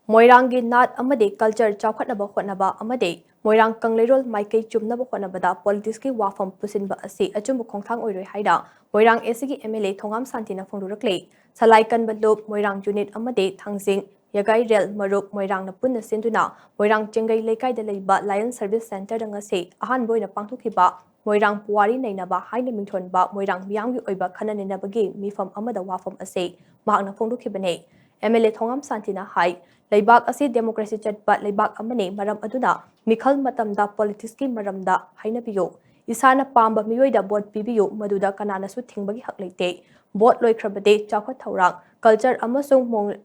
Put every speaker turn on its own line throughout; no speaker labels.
Moirangi Nat amade culture chawkhatnaba hotnaba amade Moirang Kangleirol Maikei chumnaba hotnabada politics ki Wapham Pusinba asi Achumba khongthang oiroi haida Moirang SG MLA Thongam Shanti na phongdurakle Salai Kanba Loop Moirang unit amade Thangjing Yagai Rel Marup Moirang na punna senduna Moirang Chengai Lekai da leiba Lion Service Center danga se ahan boina pangthukiba Moirang Puwari nainaba haina mingthonba Moirang miyamgi oiba khananenabagi mifam amada Wapham ase mahakna phongdukhibane MLA Thongam Shanti na hai Laibak asi democracy chatpa laibak amane maram aduna mikhal matamda politics ki maramda haina biyo isana pamba miyoida vote pibiyo maduda kanana su thingbagi hak leite vote loikrabade chawkhat thorang culture amasung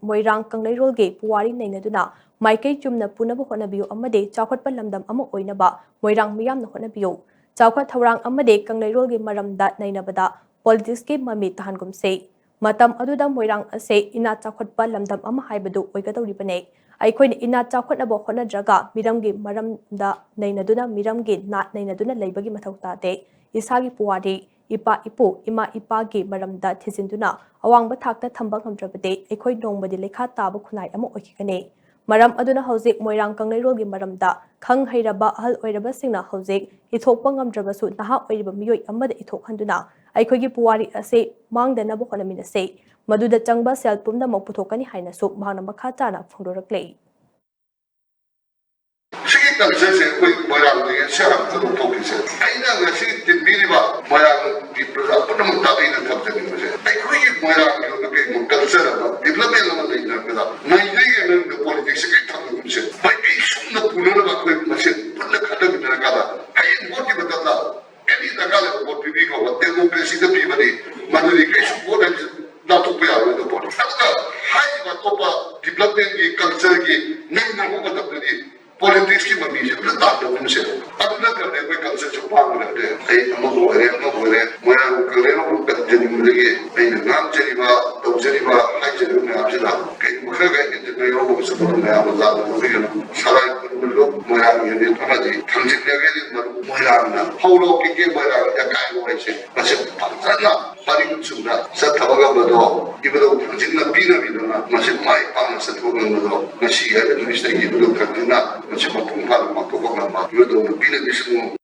moirang kangleirol ge puwari nainaduna maikei chumna punabu honabiyo amade chawkhat lamdam ama oinaba moirang miyamna honabiyo chawkhat thorang amade kangleirol ge maramda nainabada politics ki mami tahangumse Matam aduda moirang ase ina chawkhatpa lamdam ama haibadu oigadoribane aikhoina ina chawkhatnaba honadraga miramgi maramda nainaduna miramgi nat nainaduna leibagi mathau tate isagi puwari ipa ipu ima ipagi maramda thizinduna awangba thakta thamba ngamdrabade aikhoi nongbadi lekha taba khunai ama oikigane maram aduna hojik moirang kangleirolgi maramda khang heiraba ahal oiraba singna hojik ithokpa ngamdrabasu naha oiriba miyoi amada ithokhanduna ꯑꯩꯈꯣꯏꯒꯤ ꯄꯨꯋꯥꯔꯤ ꯑꯁꯤ ꯃꯥꯡꯗꯅꯕ ꯍꯣꯠꯅꯃꯤꯟꯅꯁꯤ ꯃꯗꯨꯗ ꯆꯪꯕ ꯁꯦꯜ ꯄꯨꯝꯅꯃꯛ ꯄꯨꯊꯣꯛꯀꯅꯤ ꯍꯥꯏꯅꯁꯨ ꯃꯍꯥꯛꯅ ꯃꯈꯥ ꯇꯥꯅ ꯐꯣꯡꯗꯣꯔꯛꯂꯦ
Sigi culture koi moirang de sharam to tokise aina ngasi tinbiriba moirang di praja punam ta aina thapjani mase ai koi moirang yo ke culture ba development la mai na kada mai de ge politics ke thapjani mase bai ai sumna punana ba koi mase punna khata bina kada ai boti batala any takale boti bi ko democracy de bi bani manuri ke support na to pe awe do boti ata hai ba to ba development ki culture ki nai na ko batapni politics ki mami se ta ta dum se aduna karne koi culture chu pang na de ai amore moya ko le no ka jeni mulege ai ngam jeni ba to jeni ba ai jeni me apsila kai mukha ga inte ne ro ko se to me aba za do me no sarai ko lo moya ye ne ta ji thangjin ne ge ma moya na haulo ke moya ya kai lo ai se ba se pa na pari ku chu na sa ta ba ga ba do ibo do thangjin na bi na ma se mai pa na sa to no do ma si ya ne mi sta ye do ka na Macam apa pun kalau makhluk orang makhluk itu bila disebut